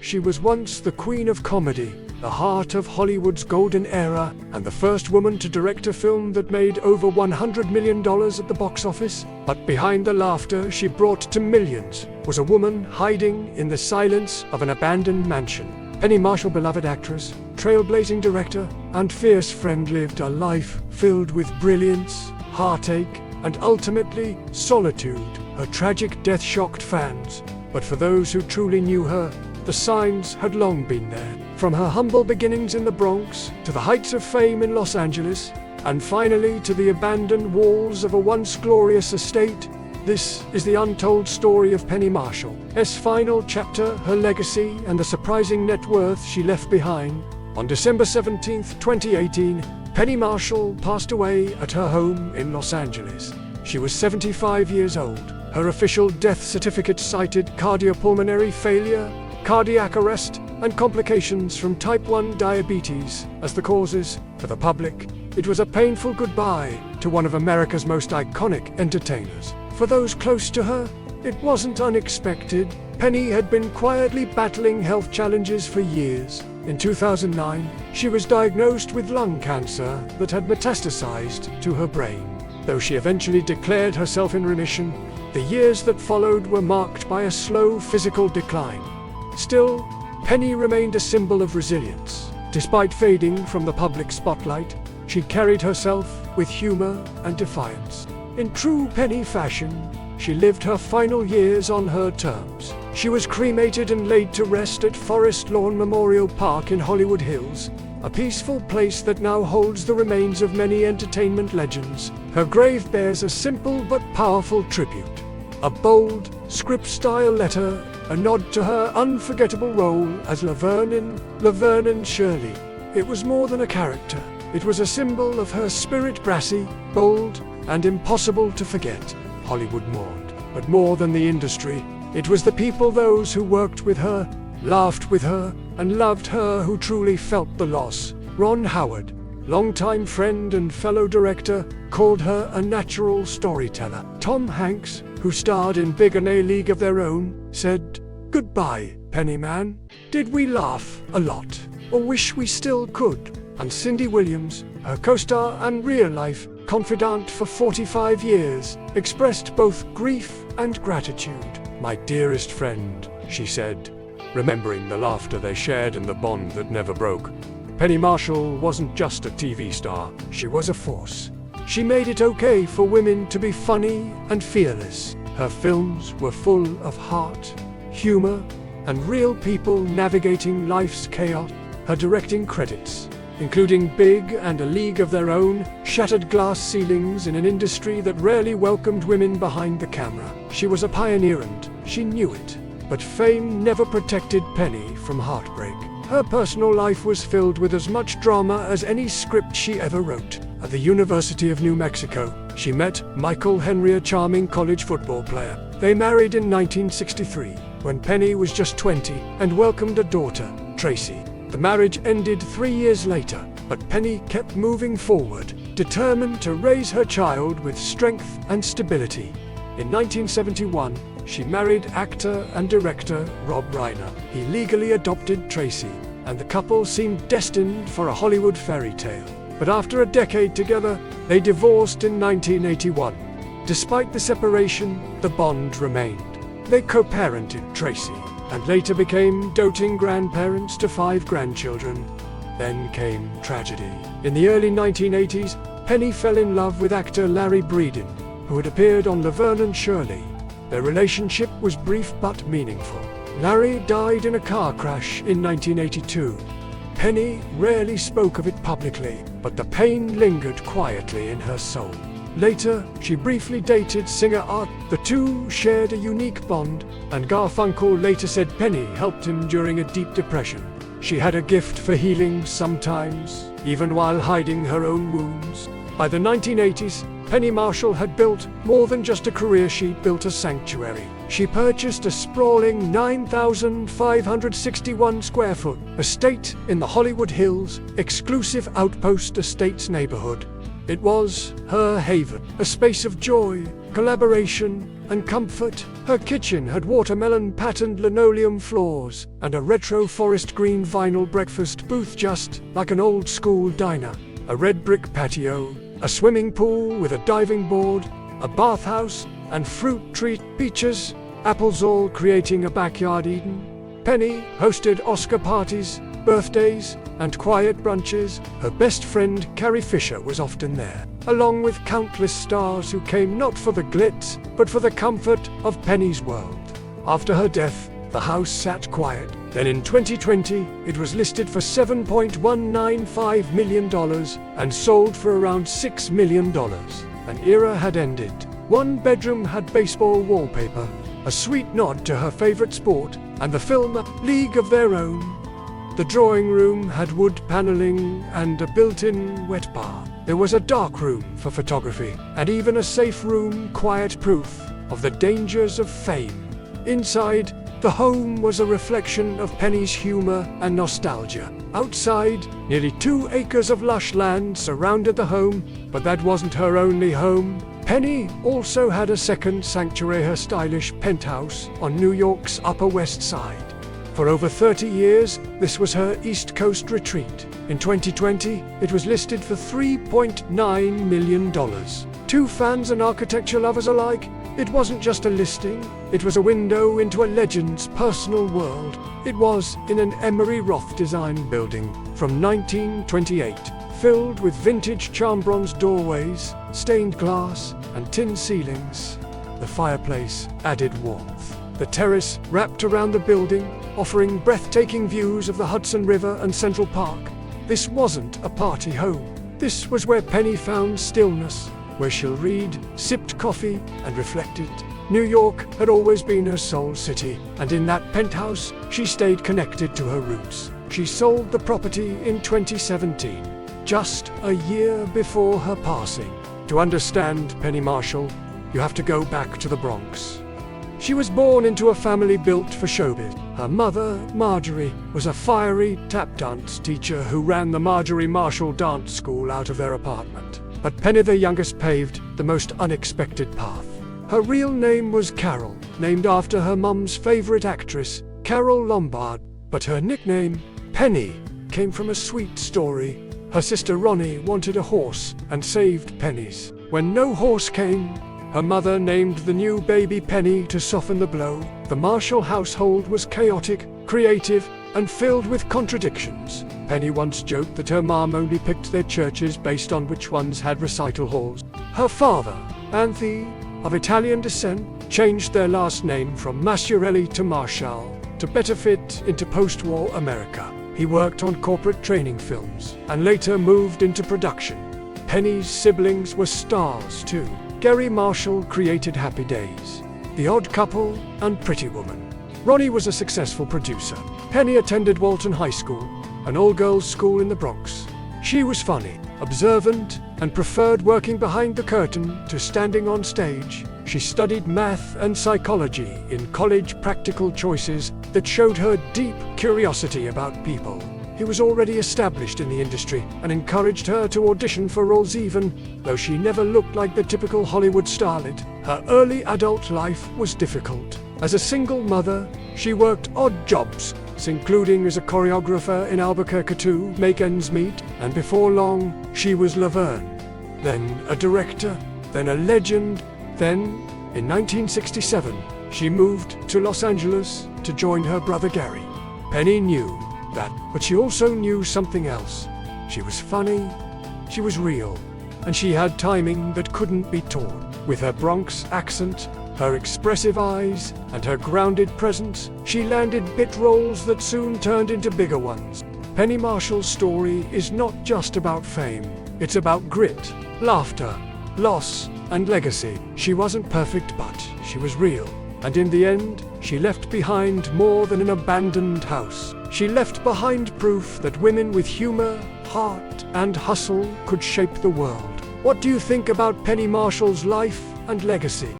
She was once the queen of comedy, the heart of Hollywood's golden era, and the first woman to direct a film that made over $100 million at the box office. But behind the laughter she brought to millions was a woman hiding in the silence of an abandoned mansion. Penny Marshall, beloved actress, trailblazing director, and fierce friend, lived a life filled with brilliance, heartache, and ultimately solitude. Her tragic death shocked fans, but for those who truly knew her, the signs had long been there. From her humble beginnings in the Bronx, to the heights of fame in Los Angeles, and finally to the abandoned walls of a once glorious estate, this is the untold story of Penny Marshall's final chapter, her legacy, and the surprising net worth she left behind. On December 17, 2018, Penny Marshall passed away at her home in Los Angeles. She was 75 years old. Her official death certificate cited cardiopulmonary failure, cardiac arrest, and complications from type 1 diabetes as the causes. For the public, it was a painful goodbye to one of America's most iconic entertainers. For those close to her, it wasn't unexpected. Penny had been quietly battling health challenges for years. In 2009, she was diagnosed with lung cancer that had metastasized to her brain. Though she eventually declared herself in remission, the years that followed were marked by a slow physical decline. Still, Penny remained a symbol of resilience. Despite fading from the public spotlight, she carried herself with humor and defiance. In true Penny fashion, she lived her final years on her terms. She was cremated and laid to rest at Forest Lawn Memorial Park in Hollywood Hills, a peaceful place that now holds the remains of many entertainment legends. Her grave bears a simple but powerful tribute. A bold, script-style letter, a nod to her unforgettable role as Laverne in Laverne Shirley. It was more than a character. It was a symbol of her spirit, brassy, bold, and impossible to forget. Hollywood mourned, but more than the industry, it was the people, those who worked with her, laughed with her, and loved her, who truly felt the loss. Ron Howard, longtime friend and fellow director, called her a natural storyteller. Tom Hanks, who starred in Big and A League of Their Own, said, "Goodbye, Penny Man. Did we laugh a lot, or wish we still could?" And Cindy Williams, her co-star and real-life confidant for 45 years, expressed both grief and gratitude. "My dearest friend," she said, remembering the laughter they shared and the bond that never broke. Penny Marshall wasn't just a TV star, she was a force. She made it okay for women to be funny and fearless. Her films were full of heart, humor, and real people navigating life's chaos. Her directing credits, including Big and A League of Their Own, shattered glass ceilings in an industry that rarely welcomed women behind the camera. She was a pioneer and she knew it. But fame never protected Penny from heartbreak. Her personal life was filled with as much drama as any script she ever wrote. At the University of New Mexico, she met Michael Henry, a charming college football player. They married in 1963, when Penny was just 20, and welcomed a daughter, Tracy. The marriage ended 3 years later, but Penny kept moving forward, determined to raise her child with strength and stability. In 1971, she married actor and director Rob Reiner. He legally adopted Tracy, and the couple seemed destined for a Hollywood fairy tale. But after a decade together, they divorced in 1981. Despite the separation, the bond remained. They co-parented Tracy, and later became doting grandparents to 5 grandchildren. Then came tragedy. In the early 1980s, Penny fell in love with actor Larry Breeden, who had appeared on Laverne Shirley. Their relationship was brief but meaningful. Larry died in a car crash in 1982. Penny rarely spoke of it publicly, but the pain lingered quietly in her soul. Later, she briefly dated singer Art. The two shared a unique bond, and Garfunkel later said Penny helped him during a deep depression. She had a gift for healing sometimes, even while hiding her own wounds. By the 1980s, Penny Marshall had built more than just a career, she built a sanctuary. She purchased a sprawling 9,561 square foot estate in the Hollywood Hills, exclusive Outpost Estates neighborhood. It was her haven, a space of joy, collaboration, and comfort. Her kitchen had watermelon-patterned linoleum floors and a retro forest green vinyl breakfast booth just like an old-school diner. A red brick patio, a swimming pool with a diving board, a bathhouse, and fruit treat, peaches, apples, all creating a backyard Eden. Penny hosted Oscar parties, birthdays, and quiet brunches. Her best friend Carrie Fisher was often there, along with countless stars who came not for the glitz, but for the comfort of Penny's world. After her death, the house sat quiet. Then in 2020, it was listed for $7.195 million and sold for around $6 million. An era had ended. One bedroom had baseball wallpaper, a sweet nod to her favorite sport, and the film League of Their Own. The drawing room had wood paneling and a built-in wet bar. There was a dark room for photography, and even a safe room, quiet proof of the dangers of fame. Inside, the home was a reflection of Penny's humor and nostalgia. Outside, nearly 2 acres of lush land surrounded the home, but that wasn't her only home. Penny also had a second sanctuary, her stylish penthouse on New York's Upper West Side. For over 30 years, this was her East Coast retreat. In 2020, it was listed for $3.9 million. To fans and architecture lovers alike, it wasn't just a listing, it was a window into a legend's personal world. It was in an Emery Roth design building from 1928, filled with vintage charm bronze doorways, stained glass, and tin ceilings. The fireplace added warmth. The terrace wrapped around the building, offering breathtaking views of the Hudson River and Central Park. This wasn't a party home. This was where Penny found stillness, where she'll read, sipped coffee, and reflected. New York had always been her soul city, and in that penthouse, she stayed connected to her roots. She sold the property in 2017, just a year before her passing. To understand Penny Marshall, you have to go back to the Bronx. She was born into a family built for showbiz. Her mother, Marjorie, was a fiery tap dance teacher who ran the Marjorie Marshall Dance School out of their apartment. But Penny, the youngest, paved the most unexpected path. Her real name was Carol, named after her mum's favorite actress, Carol Lombard. But her nickname, Penny, came from a sweet story. Her sister Ronnie wanted a horse and saved pennies. When no horse came, her mother named the new baby Penny to soften the blow. The Marshall household was chaotic, creative, and filled with contradictions. Penny once joked that her mom only picked their churches based on which ones had recital halls. Her father, Anthony, of Italian descent, changed their last name from Masciarelli to Marshall to better fit into post-war America. He worked on corporate training films and later moved into production. Penny's siblings were stars too. Gary Marshall created Happy Days, The Odd Couple, and Pretty Woman. Ronnie was a successful producer. Penny attended Walton High School, an all-girls school in the Bronx. She was funny, observant, and preferred working behind the curtain to standing on stage. She studied math and psychology in college practical choices that showed her deep curiosity about people. He was already established in the industry and encouraged her to audition for roles even though she never looked like the typical Hollywood starlet. Her early adult life was difficult. As a single mother, she worked odd jobs, including as a choreographer in Albuquerque to make ends meet, and before long, she was Laverne, then a director, then a legend, then, in 1967, she moved to Los Angeles to join her brother Gary. Penny knew that, but she also knew something else. She was funny, she was real, and she had timing that couldn't be taught. With her Bronx accent, her expressive eyes, and her grounded presence, she landed bit roles that soon turned into bigger ones. Penny Marshall's story is not just about fame, it's about grit, laughter, loss, and legacy. She wasn't perfect, but she was real. And in the end, she left behind more than an abandoned house. She left behind proof that women with humor, heart, and hustle could shape the world. What do you think about Penny Marshall's life and legacy?